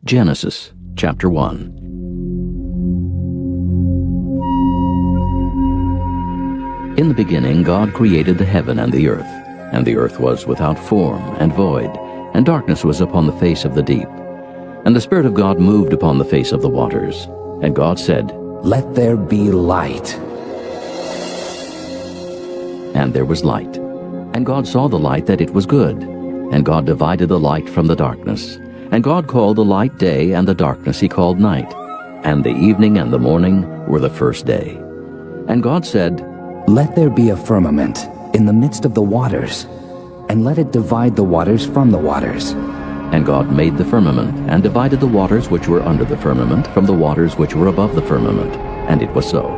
Genesis chapter 1. In the beginning God created the heaven and the earth was without form and void, and darkness was upon the face of the deep. And the Spirit of God moved upon the face of the waters. And God said, "Let there be light." And there was light. And God saw the light that it was good. And God divided the light from the darkness. And God called the light day, and the darkness he called night. And the evening and the morning were the first day. And God said, "Let there be a firmament in the midst of the waters, and let it divide the waters from the waters." And God made the firmament, and divided the waters which were under the firmament from the waters which were above the firmament. And it was so.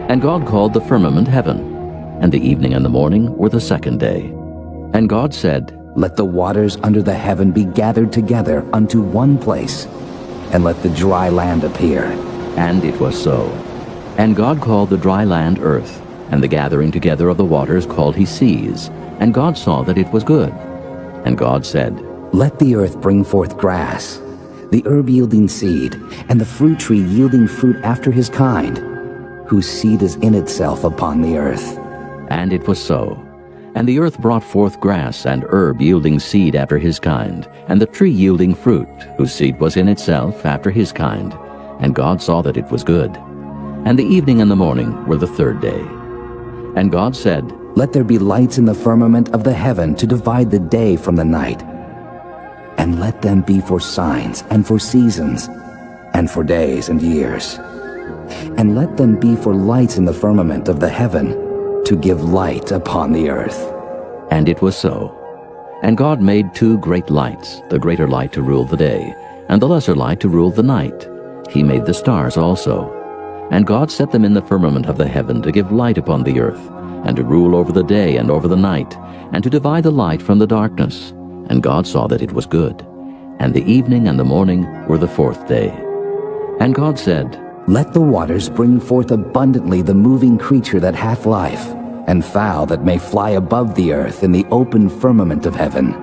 And God called the firmament heaven. And the evening and the morning were the second day. And God said, "Let the waters under the heaven be gathered together unto one place, and let the dry land appear." And it was so. And God called the dry land earth, and the gathering together of the waters called he seas. And God saw that it was good. And God said, "Let the earth bring forth grass, the herb yielding seed, and the fruit tree yielding fruit after his kind, whose seed is in itself upon the earth." And it was so. And the earth brought forth grass and herb yielding seed after his kind, and the tree yielding fruit, whose seed was in itself after his kind. And God saw that it was good. And the evening and the morning were the third day. And God said, "Let there be lights in the firmament of the heaven to divide the day from the night, and let them be for signs and for seasons and for days and years. And let them be for lights in the firmament of the heaven to give light upon the earth." And it was so. And God made two great lights, the greater light to rule the day, and the lesser light to rule the night. He made the stars also. And God set them in the firmament of the heaven to give light upon the earth, and to rule over the day and over the night, and to divide the light from the darkness. And God saw that it was good. And the evening and the morning were the fourth day. And God said, "Let the waters bring forth abundantly the moving creature that hath life, and fowl that may fly above the earth in the open firmament of heaven."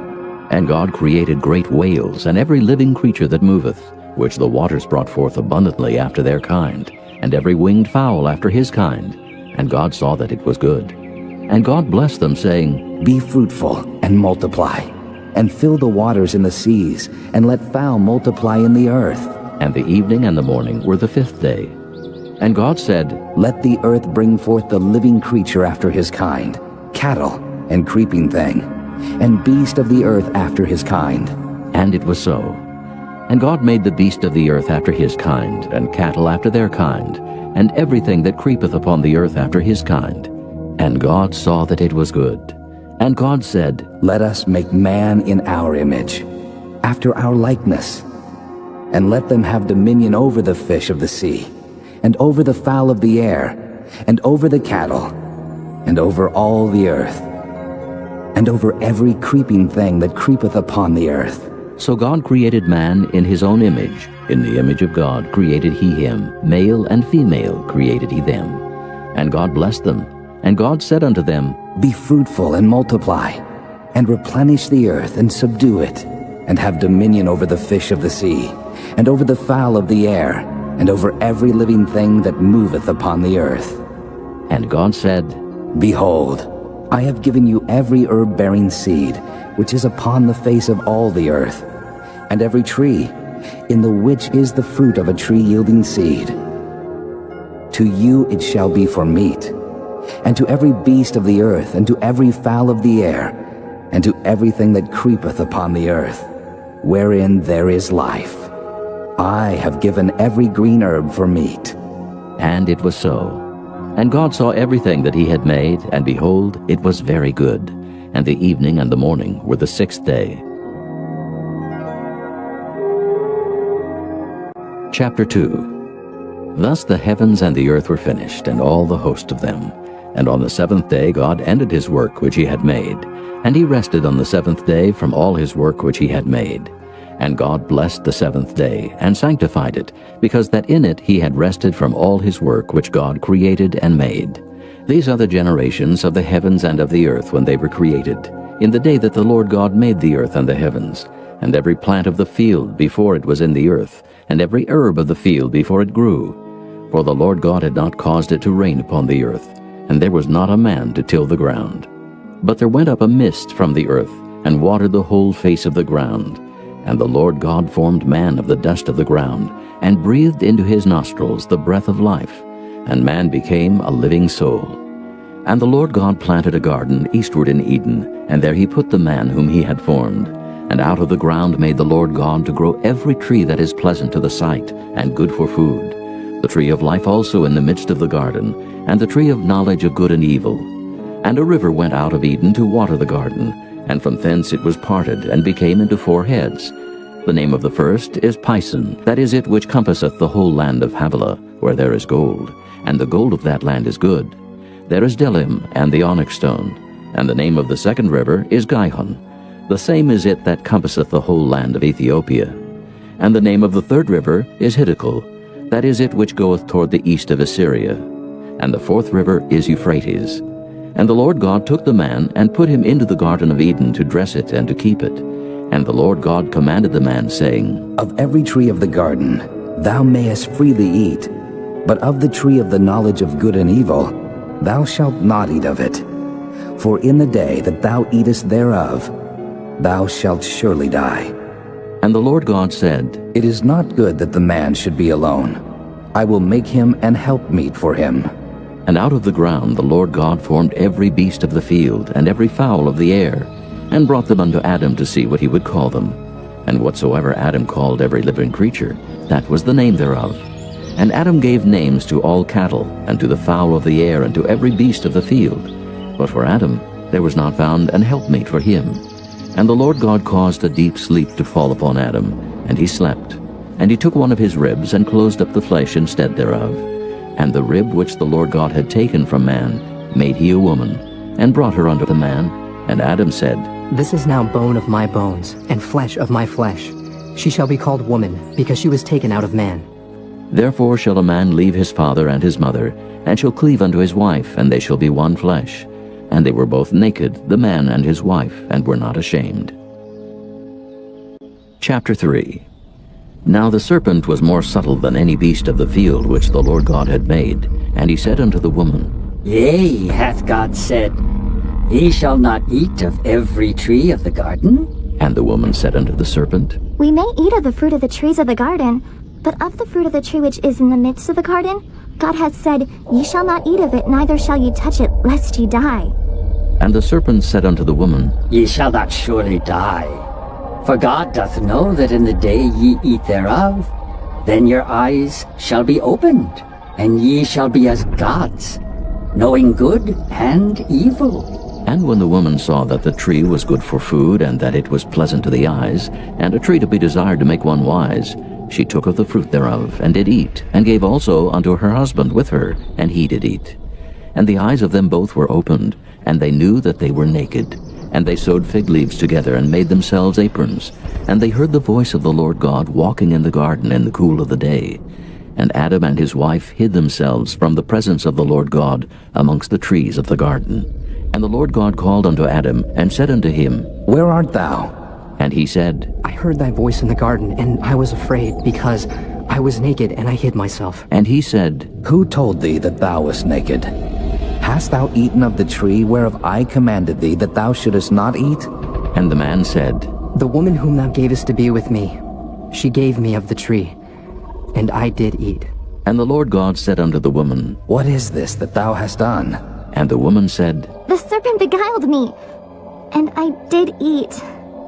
And God created great whales, and every living creature that moveth, which the waters brought forth abundantly after their kind, and every winged fowl after his kind. And God saw that it was good. And God blessed them, saying, "Be fruitful and multiply, and fill the waters in the seas, and let fowl multiply in the earth." And the evening and the morning were the fifth day. And God said, "Let the earth bring forth the living creature after his kind, cattle and creeping thing, and beast of the earth after his kind." And it was so. And God made the beast of the earth after his kind, and cattle after their kind, and everything that creepeth upon the earth after his kind. And God saw that it was good. And God said, "Let us make man in our image, after our likeness, and let them have dominion over the fish of the sea, and over the fowl of the air, and over the cattle, and over all the earth, and over every creeping thing that creepeth upon the earth." So God created man in his own image. In the image of God created he him. Male and female created he them. And God blessed them. And God said unto them, "Be fruitful and multiply, and replenish the earth and subdue it, and have dominion over the fish of the sea, and over the fowl of the air, and over every living thing that moveth upon the earth." And God said, "Behold, I have given you every herb-bearing seed, which is upon the face of all the earth, and every tree, in the which is the fruit of a tree yielding seed. To you it shall be for meat, and to every beast of the earth, and to every fowl of the air, and to everything that creepeth upon the earth, wherein there is life. I have given every green herb for meat." And it was so. And God saw everything that he had made, and behold, it was very good. And the evening and the morning were the sixth day. Chapter 2. Thus the heavens and the earth were finished, and all the host of them. And on the seventh day God ended his work which he had made. And he rested on the seventh day from all his work which he had made. And God blessed the seventh day, and sanctified it, because that in it he had rested from all his work which God created and made. These are the generations of the heavens and of the earth when they were created, in the day that the Lord God made the earth and the heavens. and every plant of the field before it was in the earth, and every herb of the field before it grew. For the Lord God had not caused it to rain upon the earth, and there was not a man to till the ground. But there went up a mist from the earth, and watered the whole face of the ground. And the Lord God formed man of the dust of the ground, and breathed into his nostrils the breath of life, and man became a living soul. And the Lord God planted a garden eastward in Eden, and there he put the man whom he had formed. And out of the ground made the Lord God to grow every tree that is pleasant to the sight, and good for food, the tree of life also in the midst of the garden, and the tree of knowledge of good and evil. And a river went out of Eden to water the garden, and from thence it was parted, and became into 4 heads. The name of the first is Pison, that is it which compasseth the whole land of Havilah, where there is gold, and the gold of that land is good. There is Delim, and the onyx stone. And the name of the second river is Gihon. The same is it that compasseth the whole land of Ethiopia. And the name of the third river is Hiddekel, that is it which goeth toward the east of Assyria. And the fourth river is Euphrates. And the Lord God took the man, and put him into the garden of Eden to dress it and to keep it. And the Lord God commanded the man, saying, Of every tree of the garden thou mayest freely eat, but of the tree of the knowledge of good and evil thou shalt not eat of it. For in the day that thou eatest thereof, thou shalt surely die. And the Lord God said, It is not good that the man should be alone. I will make him an helpmeet for him. And out of the ground the Lord God formed every beast of the field, and every fowl of the air, and brought them unto Adam to see what he would call them. And whatsoever Adam called every living creature, that was the name thereof. And Adam gave names to all cattle, and to the fowl of the air, and to every beast of the field. But for Adam there was not found an helpmate for him. And the Lord God caused a deep sleep to fall upon Adam, and he slept. And he took one of his ribs, and closed up the flesh instead thereof. And the rib which the Lord God had taken from man made he a woman, and brought her unto the man. And Adam said, This is now bone of my bones, and flesh of my flesh. She shall be called woman, because she was taken out of man. Therefore shall a man leave his father and his mother, and shall cleave unto his wife, and they shall be one flesh. And they were both naked, the man and his wife, and were not ashamed. Chapter 3. Now the serpent was more subtle than any beast of the field which the Lord God had made. And he said unto the woman, Yea, hath God said, Ye shall not eat of every tree of the garden? And the woman said unto the serpent, We may eat of the fruit of the trees of the garden, but of the fruit of the tree which is in the midst of the garden, God hath said, Ye shall not eat of it, neither shall ye touch it, lest ye die. And the serpent said unto the woman, Ye shall not surely die. For God doth know that in the day ye eat thereof, then your eyes shall be opened, and ye shall be as gods, knowing good and evil. And when the woman saw that the tree was good for food, and that it was pleasant to the eyes, and a tree to be desired to make one wise, she took of the fruit thereof, and did eat, and gave also unto her husband with her, and he did eat. And the eyes of them both were opened, and they knew that they were naked. And they sewed fig leaves together, and made themselves aprons. And they heard the voice of the Lord God walking in the garden in the cool of the day. And Adam and his wife hid themselves from the presence of the Lord God amongst the trees of the garden. And the Lord God called unto Adam, and said unto him, Where art thou? And he said, I heard thy voice in the garden, and I was afraid, because I was naked, and I hid myself. And he said, Who told thee that thou wast naked? Hast thou eaten of the tree whereof I commanded thee that thou shouldest not eat? And the man said, The woman whom thou gavest to be with me, she gave me of the tree, and I did eat. And the Lord God said unto the woman, What is this that thou hast done? And the woman said, The serpent beguiled me, and I did eat.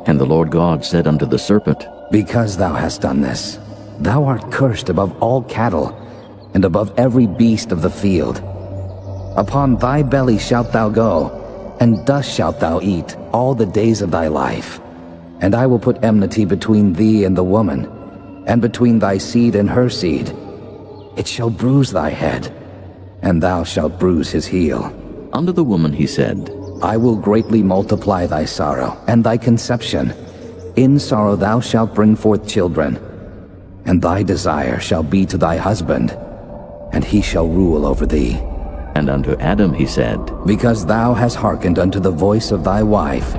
And the Lord God said unto the serpent, Because thou hast done this, thou art cursed above all cattle, and above every beast of the field. Upon thy belly shalt thou go, and dust shalt thou eat all the days of thy life. And I will put enmity between thee and the woman, and between thy seed and her seed. It shall bruise thy head, and thou shalt bruise his heel. Unto the woman he said, I will greatly multiply thy sorrow and thy conception. In sorrow thou shalt bring forth children, and thy desire shall be to thy husband, and he shall rule over thee. And unto Adam he said, Because thou hast hearkened unto the voice of thy wife,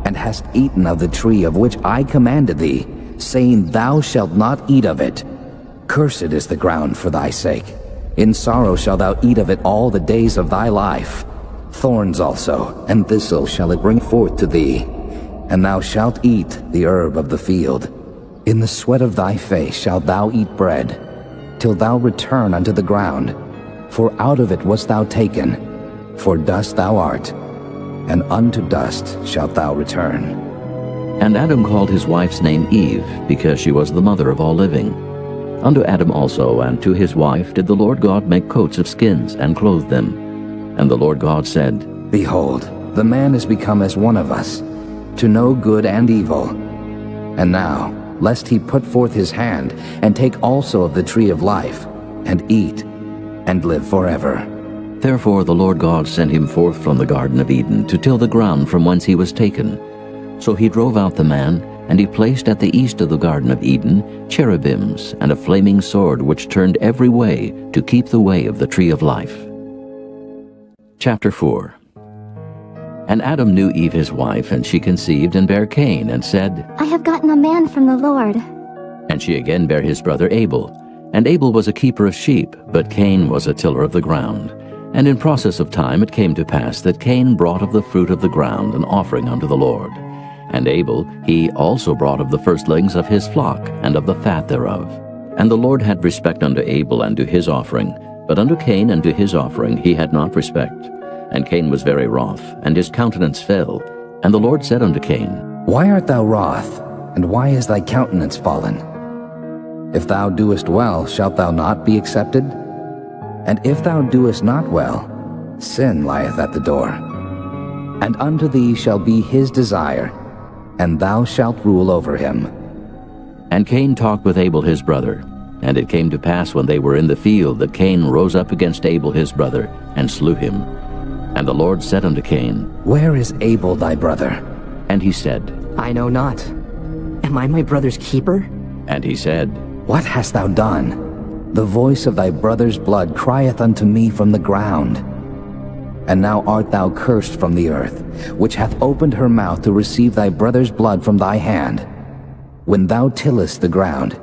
and hast eaten of the tree of which I commanded thee, saying, Thou shalt not eat of it. Cursed is the ground for thy sake. In sorrow shalt thou eat of it all the days of thy life. Thorns also, and thistles shall it bring forth to thee. And thou shalt eat the herb of the field. In the sweat of thy face shalt thou eat bread, till thou return unto the ground. For out of it wast thou taken, for dust thou art, and unto dust shalt thou return. And Adam called his wife's name Eve, because she was the mother of all living. Unto Adam also and to his wife did the Lord God make coats of skins, and clothe them. And the Lord God said, Behold, the man is become as one of us, to know good and evil. And now, lest he put forth his hand, and take also of the tree of life, and eat, and live forever. Therefore the Lord God sent him forth from the Garden of Eden to till the ground from whence he was taken. So he drove out the man, and he placed at the east of the Garden of Eden cherubims and a flaming sword which turned every way to keep the way of the tree of life. Chapter 4. And Adam knew Eve his wife, and she conceived and bare Cain, and said, I have gotten a man from the Lord. And she again bare his brother Abel. And Abel was a keeper of sheep, but Cain was a tiller of the ground. And in process of time it came to pass that Cain brought of the fruit of the ground an offering unto the Lord. And Abel, he also brought of the firstlings of his flock, and of the fat thereof. And the Lord had respect unto Abel and to his offering, but unto Cain and to his offering he had not respect. And Cain was very wroth, and his countenance fell. And the Lord said unto Cain, Why art thou wroth, and why is thy countenance fallen? If thou doest well, shalt thou not be accepted? And if thou doest not well, sin lieth at the door. And unto thee shall be his desire, and thou shalt rule over him. And Cain talked with Abel his brother. And it came to pass when they were in the field that Cain rose up against Abel his brother, and slew him. And the Lord said unto Cain, Where is Abel thy brother? And he said, I know not. Am I my brother's keeper? And he said, What hast thou done? The voice of thy brother's blood crieth unto me from the ground. And now art thou cursed from the earth, which hath opened her mouth to receive thy brother's blood from thy hand. When thou tillest the ground,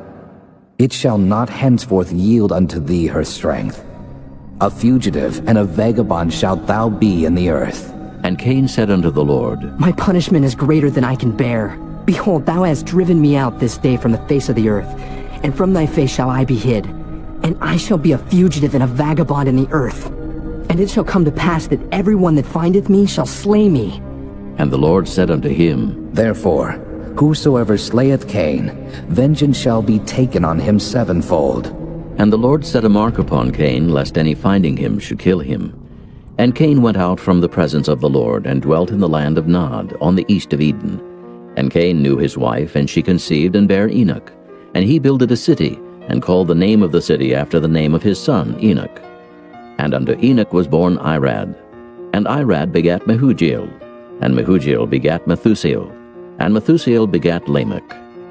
it shall not henceforth yield unto thee her strength. A fugitive and a vagabond shalt thou be in the earth. And Cain said unto the Lord, My punishment is greater than I can bear. Behold, thou hast driven me out this day from the face of the earth, and from thy face shall I be hid. And I shall be a fugitive and a vagabond in the earth. And it shall come to pass that every one that findeth me shall slay me. And the Lord said unto him, Therefore, whosoever slayeth Cain, vengeance shall be taken on him sevenfold. And the Lord set a mark upon Cain, lest any finding him should kill him. And Cain went out from the presence of the Lord, and dwelt in the land of Nod, on the east of Eden. And Cain knew his wife, and she conceived and bare Enoch. And he builded a city, and called the name of the city after the name of his son Enoch. And unto Enoch was born Irad. And Irad begat Mehujael. And Mehujael begat Methusael. And Methusael begat Lamech.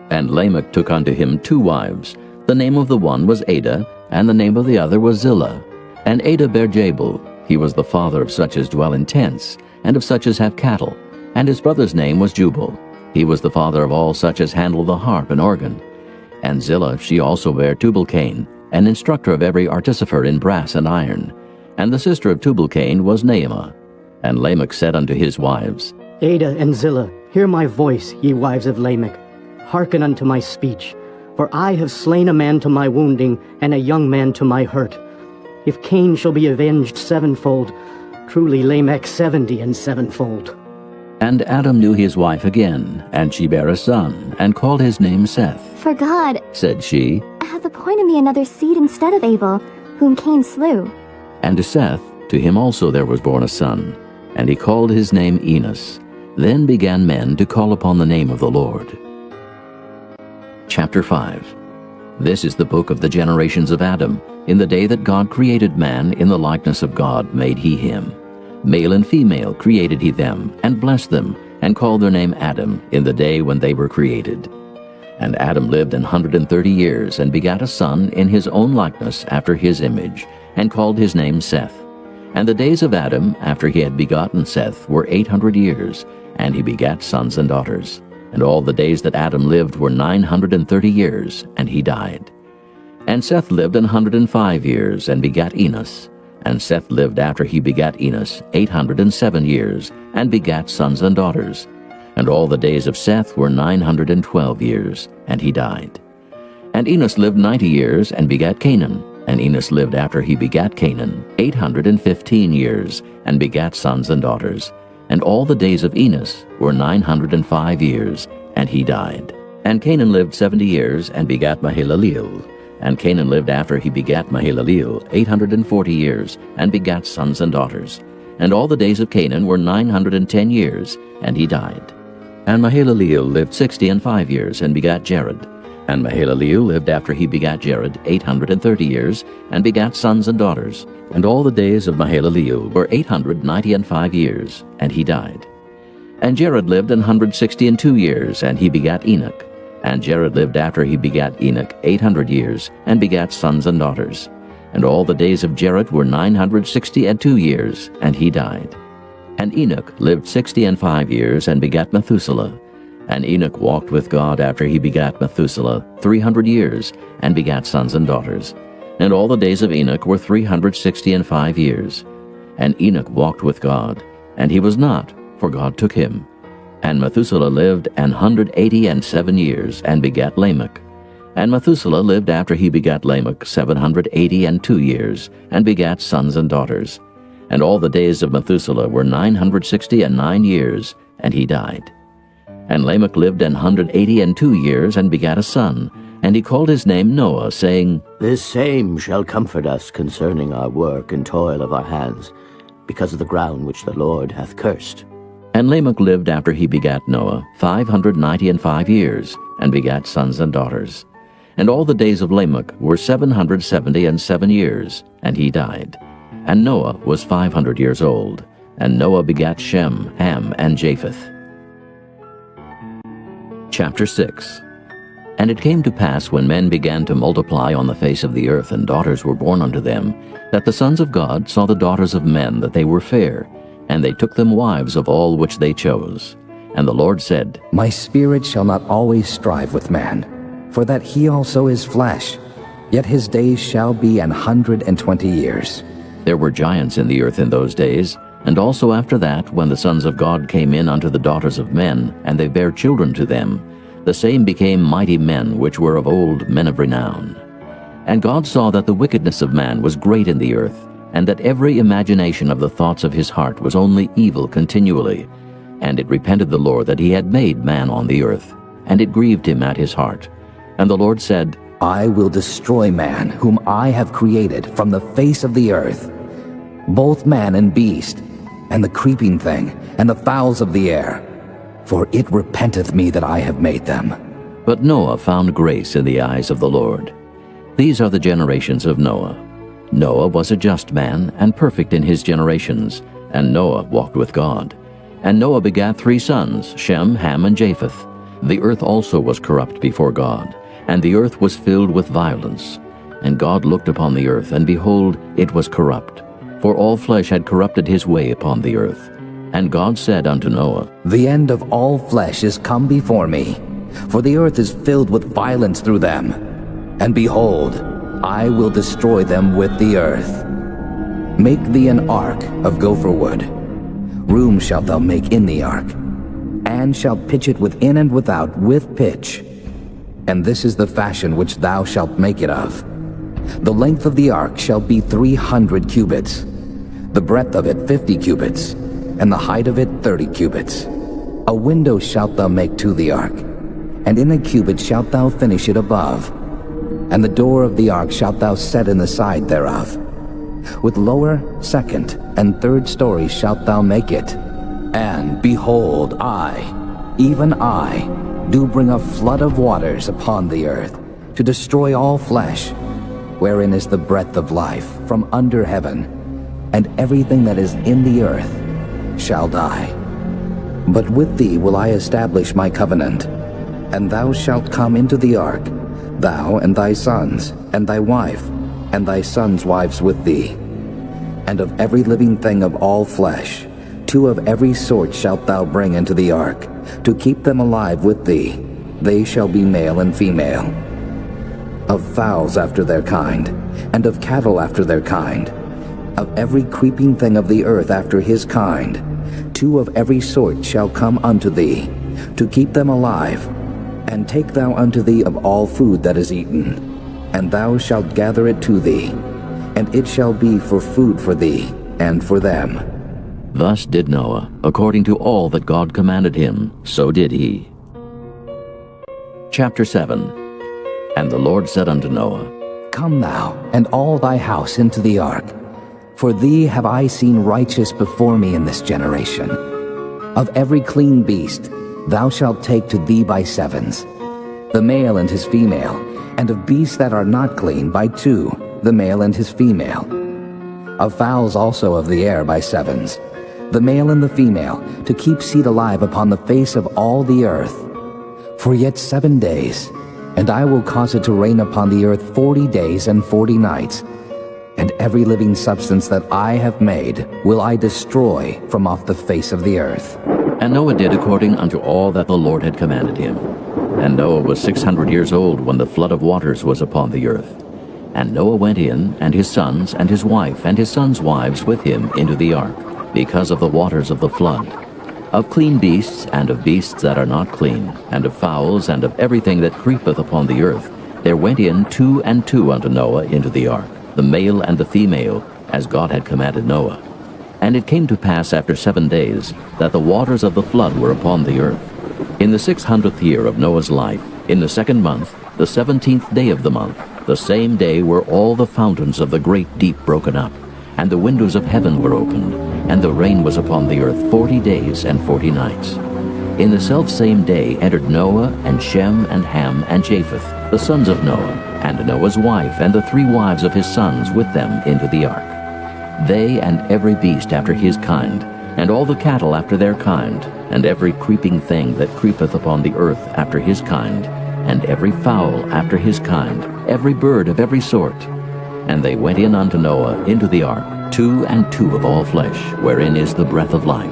And Lamech took unto him 2 wives. The name of the one was Ada, and the name of the other was Zillah. And Ada bare Jabal. He was the father of such as dwell in tents, and of such as have cattle. And his brother's name was Jubal. He was the father of all such as handle the harp and organ. And Zillah she also bare Tubal-Cain, an instructor of every artificer in brass and iron. And the sister of Tubal-Cain was Naamah. And Lamech said unto his wives, Ada and Zillah, hear my voice, ye wives of Lamech. Hearken unto my speech. For I have slain a man to my wounding, and a young man to my hurt. If Cain shall be avenged sevenfold, truly Lamech 70 and sevenfold. And Adam knew his wife again, and she bare a son, and called his name Seth. For God Said she, hath appointed me another seed instead of Abel, whom Cain slew. And to Seth, to him also there was born a son, and he called his name Enos. Then began men to call upon the name of the Lord. Chapter 5. This is the book of the generations of Adam. In the day that God created man, in the likeness of God made he him. Male and female created he them, and blessed them, and called their name Adam, in the day when they were created. And Adam lived 130 years, and begat a son in his own likeness after his image, and called his name Seth. And the days of Adam, after he had begotten Seth, were 800 years, and he begat sons and daughters. And all the days that Adam lived were 930 years, and he died. And Seth lived 105 years, and begat Enos. And Seth lived after he begat Enos 807 years, and begat sons and daughters. And all the days of Seth were 912 years, and he died. And Enos lived 90 years, and begat Canaan. And Enos lived after he begat Canaan 815 years, and begat sons and daughters. And all the days of Enos were 905 years, and he died. And Canaan lived 70 years, and begat Mahalaleel. And Canaan lived after he begat Mahalaleel 840 years, and begat sons and daughters. And all the days of Canaan were 910 years, and he died. And Mahalaleel lived 65 years, and begat Jared. And Mahalaleel lived after he begat Jared 830 years, and begat sons and daughters. And all the days of Mahalaleel were 895 years, and he died. And Jared lived 162 years, and he begat Enoch. And Jared lived after he begat Enoch 800 years, and begat sons and daughters. And all the days of Jared were 962 years, and he died. And Enoch lived 65 years, and begat Methuselah. And Enoch walked with God after he begat Methuselah 300 years, and begat sons and daughters. And all the days of Enoch were 365 years. And Enoch walked with God, and he was not, for God took him. And Methuselah lived 187 years, and begat Lamech. And Methuselah lived after he begat Lamech 782 years, and begat sons and daughters. And all the days of Methuselah were 969 years, and he died. And Lamech lived 182 years, and begat a son. And he called his name Noah, saying, This same shall comfort us concerning our work and toil of our hands, because of the ground which the Lord hath cursed. And Lamech lived after he begat Noah 595 years, and begat sons and daughters. And all the days of Lamech were 777 years, and he died. And Noah was 500 years old. And Noah begat Shem, Ham, and Japheth. Chapter 6. And it came to pass, when men began to multiply on the face of the earth, and daughters were born unto them, that the sons of God saw the daughters of men, that they were fair, and they took them wives of all which they chose. And the Lord said, My spirit shall not always strive with man, for that he also is flesh, yet his days shall be 120 years. There were giants in the earth in those days, and also after that, when the sons of God came in unto the daughters of men, and they bare children to them, the same became mighty men, which were of old, men of renown. And God saw that the wickedness of man was great in the earth, and that every imagination of the thoughts of his heart was only evil continually. And it repented the Lord that he had made man on the earth, and it grieved him at his heart. And the Lord said, I will destroy man, whom I have created from the face of the earth, both man and beast, and the creeping thing, and the fowls of the air, for it repenteth me that I have made them. But Noah found grace in the eyes of the Lord. These are the generations of Noah. Noah was a just man, and perfect in his generations, and Noah walked with God. And Noah begat 3 sons, Shem, Ham, and Japheth. The earth also was corrupt before God, and the earth was filled with violence. And God looked upon the earth, and behold, it was corrupt, for all flesh had corrupted his way upon the earth. And God said unto Noah, The end of all flesh is come before me, for the earth is filled with violence through them. And behold, I will destroy them with the earth. Make thee an ark of gopher wood. Room shalt thou make in the ark, and shalt pitch it within and without with pitch. And this is the fashion which thou shalt make it of. The length of the ark shall be 300 cubits, the breadth of it 50 cubits, and the height of it 30 cubits. A window shalt thou make to the ark, and in a cubit shalt thou finish it above. And the door of the ark shalt thou set in the side thereof. With lower, second, and third stories shalt thou make it. And behold, I, even I, do bring a flood of waters upon the earth, to destroy all flesh, wherein is the breath of life from under heaven, and everything that is in the earth shall die. But with thee will I establish my covenant, and thou shalt come into the ark, thou and thy sons, and thy wife, and thy sons' wives with thee. and of every living thing of all flesh, 2 of every sort shalt thou bring into the ark, to keep them alive with thee. They shall be male and female. Of fowls after their kind, and of cattle after their kind, of every creeping thing of the earth after his kind, 2 of every sort shall come unto thee, to keep them alive. And take thou unto thee of all food that is eaten, and thou shalt gather it to thee, and it shall be for food for thee and for them. Thus did Noah, according to all that God commanded him, so did he. Chapter 7. And the Lord said unto Noah, Come thou, and all thy house into the ark, for thee have I seen righteous before me in this generation. Of every clean beast thou shalt take to thee by sevens, the male and his female, and of beasts that are not clean by 2, the male and his female. Of fowls also of the air by sevens, the male and the female, to keep seed alive upon the face of all the earth. For yet 7 days, and I will cause it to rain upon the earth 40 days and 40 nights, and every living substance that I have made will I destroy from off the face of the earth. And Noah did according unto all that the Lord had commanded him. And Noah was 600 years old when the flood of waters was upon the earth. And Noah went in, and his sons, and his wife, and his sons' wives with him into the ark, because of the waters of the flood. Of clean beasts, and of beasts that are not clean, and of fowls, and of everything that creepeth upon the earth, there went in 2 and 2 unto Noah into the ark, the male and the female, as God had commanded Noah. And it came to pass after 7 days, that the waters of the flood were upon the earth. In the 600th year of Noah's life, in the 2nd month, the 17th day of the month, the same day were all the fountains of the great deep broken up, and the windows of heaven were opened, and the rain was upon the earth 40 days and 40 nights. In the selfsame day entered Noah, and Shem, and Ham, and Japheth, the sons of Noah, and Noah's wife, and the 3 wives of his sons with them into the ark. They and every beast after his kind, and all the cattle after their kind, and every creeping thing that creepeth upon the earth after his kind, and every fowl after his kind, every bird of every sort. And they went in unto Noah into the ark, 2 and 2 of all flesh, wherein is the breath of life.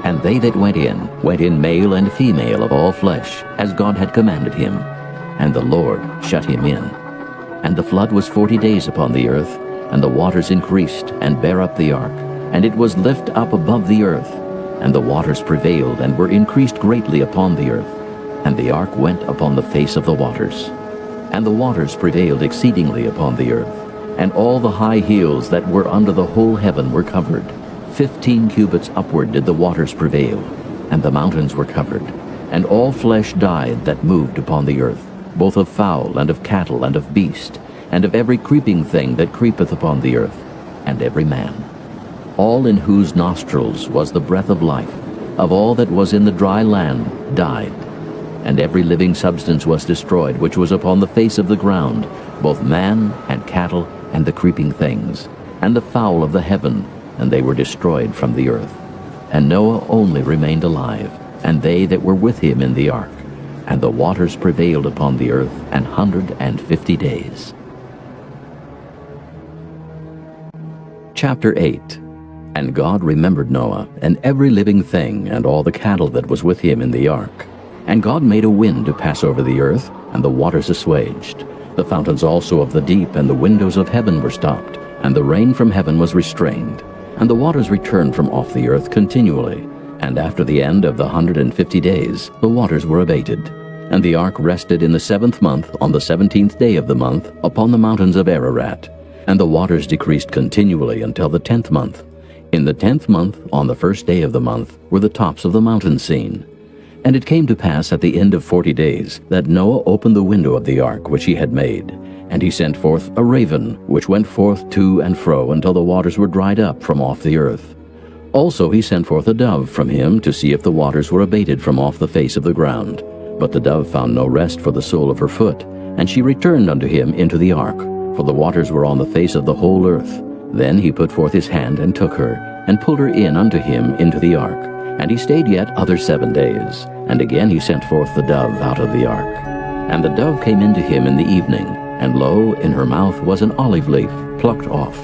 And they that went in male and female of all flesh, as God had commanded him. And the Lord shut him in. And the flood was 40 days upon the earth, and the waters increased, and bare up the ark, and it was lift up above the earth. And the waters prevailed, and were increased greatly upon the earth. And the ark went upon the face of the waters. And the waters prevailed exceedingly upon the earth, and all the high hills that were under the whole heaven were covered. 15 cubits upward did the waters prevail, and the mountains were covered. And all flesh died that moved upon the earth, both of fowl, and of cattle, and of beast, and of every creeping thing that creepeth upon the earth, and every man. All in whose nostrils was the breath of life, of all that was in the dry land, died. And every living substance was destroyed, which was upon the face of the ground, both man, and cattle, and the creeping things, and the fowl of the heaven, and they were destroyed from the earth. And Noah only remained alive, and they that were with him in the ark. And the waters prevailed upon the earth 150 days. Chapter 8. And God remembered Noah, and every living thing, and all the cattle that was with him in the ark. And God made a wind to pass over the earth, and the waters assuaged. The fountains also of the deep and the windows of heaven were stopped, and the rain from heaven was restrained. And the waters returned from off the earth continually. And after the end of the 150 days, the waters were abated. And the ark rested in the 7th month, on the 17th day of the month, upon the mountains of Ararat. And the waters decreased continually until the 10th month. In the 10th month, on the 1st day of the month, were the tops of the mountains seen. And it came to pass at the end of 40 days, that Noah opened the window of the ark which he had made. And he sent forth a raven, which went forth to and fro until the waters were dried up from off the earth. Also he sent forth a dove from him to see if the waters were abated from off the face of the ground. But the dove found no rest for the sole of her foot, and she returned unto him into the ark, for the waters were on the face of the whole earth. Then he put forth his hand and took her, and pulled her in unto him into the ark. And he stayed yet other 7 days. And again he sent forth the dove out of the ark. And the dove came into him in the evening, and lo, in her mouth was an olive leaf plucked off.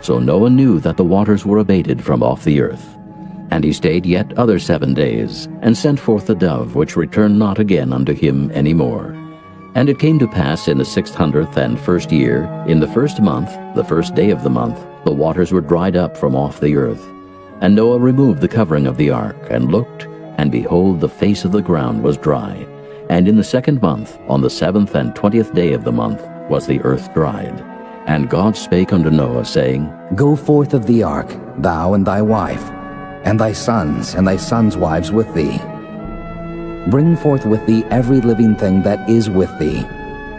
So Noah knew that the waters were abated from off the earth. And he stayed yet other 7 days, and sent forth the dove, which returned not again unto him any more. And it came to pass in the 601st year, in the 1st month, the 1st day of the month, the waters were dried up from off the earth. And Noah removed the covering of the ark, and looked, and behold, the face of the ground was dry. And in the 2nd month, on the 7th and 20th day of the month, was the earth dried. And God spake unto Noah, saying, Go forth of the ark, thou and thy wife, and thy sons wives with thee. Bring forth with thee every living thing that is with thee,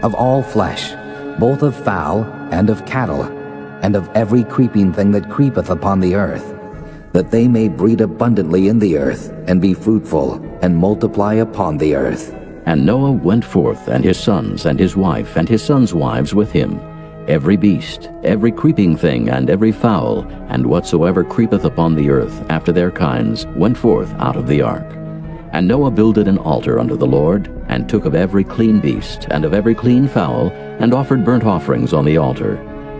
of all flesh, both of fowl and of cattle, and of every creeping thing that creepeth upon the earth, that they may breed abundantly in the earth, and be fruitful, and multiply upon the earth. And Noah went forth, and his sons, and his wife, and his sons' wives with him. Every beast, every creeping thing, and every fowl, and whatsoever creepeth upon the earth after their kinds, went forth out of the ark. And Noah builded an altar unto the Lord, and took of every clean beast, and of every clean fowl, and offered burnt offerings on the altar.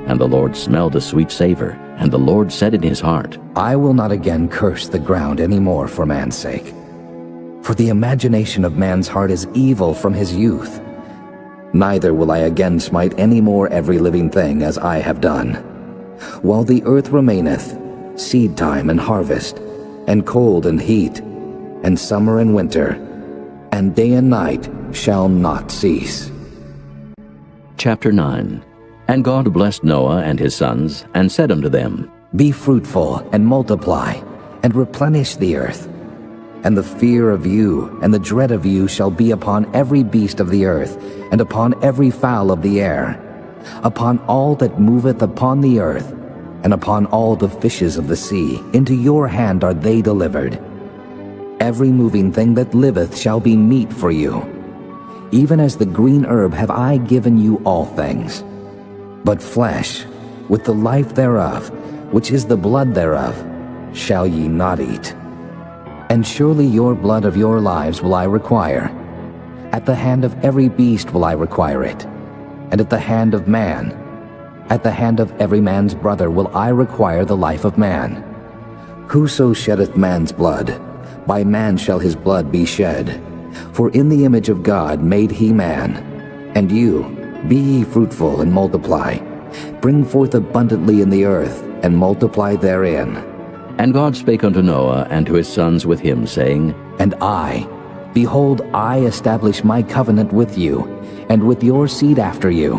And the Lord smelled a sweet savor, and the Lord said in his heart, I will not again curse the ground any more for man's sake. For the imagination of man's heart is evil from his youth. Neither will I again smite any more every living thing as I have done. While the earth remaineth, seed time and harvest, and cold and heat, and summer and winter, and day and night shall not cease. Chapter 9. And God blessed Noah and his sons, and said unto them, Be fruitful, and multiply, and replenish the earth. And the fear of you and the dread of you shall be upon every beast of the earth, and upon every fowl of the air, upon all that moveth upon the earth, and upon all the fishes of the sea. Into your hand are they delivered. Every moving thing that liveth shall be meat for you. Even as the green herb have I given you all things. But flesh, with the life thereof, which is the blood thereof, shall ye not eat. And surely your blood of your lives will I require. At the hand of every beast will I require it, and at the hand of man, at the hand of every man's brother will I require the life of man. Whoso sheddeth man's blood, by man shall his blood be shed. For in the image of God made he man. And you, be ye fruitful and multiply. Bring forth abundantly in the earth, and multiply therein. And God spake unto Noah and to his sons with him, saying, And I, behold, I establish my covenant with you, and with your seed after you,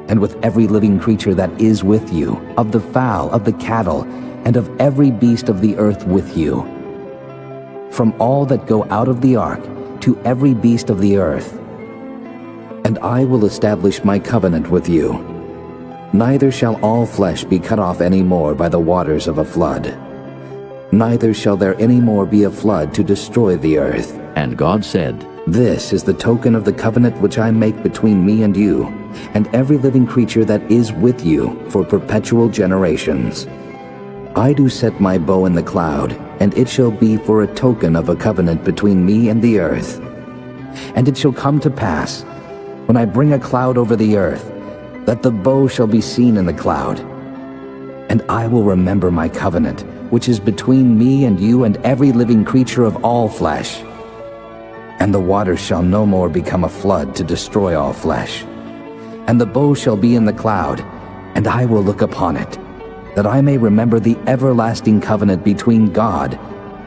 and with every living creature that is with you, of the fowl, of the cattle, and of every beast of the earth with you, from all that go out of the ark to every beast of the earth. And I will establish my covenant with you. Neither shall all flesh be cut off any more by the waters of a flood. Neither shall there any more be a flood to destroy the earth. And God said, This is the token of the covenant which I make between me and you, and every living creature that is with you for perpetual generations. I do set my bow in the cloud, and it shall be for a token of a covenant between me and the earth. And it shall come to pass, when I bring a cloud over the earth, that the bow shall be seen in the cloud. And I will remember my covenant, which is between me and you and every living creature of all flesh. And the waters shall no more become a flood to destroy all flesh. And the bow shall be in the cloud, and I will look upon it, that I may remember the everlasting covenant between God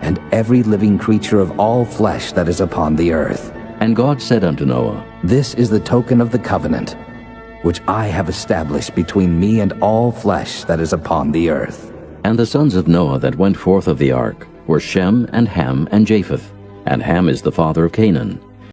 and every living creature of all flesh that is upon the earth. And God said unto Noah, This is the token of the covenant, which I have established between me and all flesh that is upon the earth. And the sons of Noah that went forth of the ark were Shem, and Ham, and Japheth. And Ham is the father of Canaan.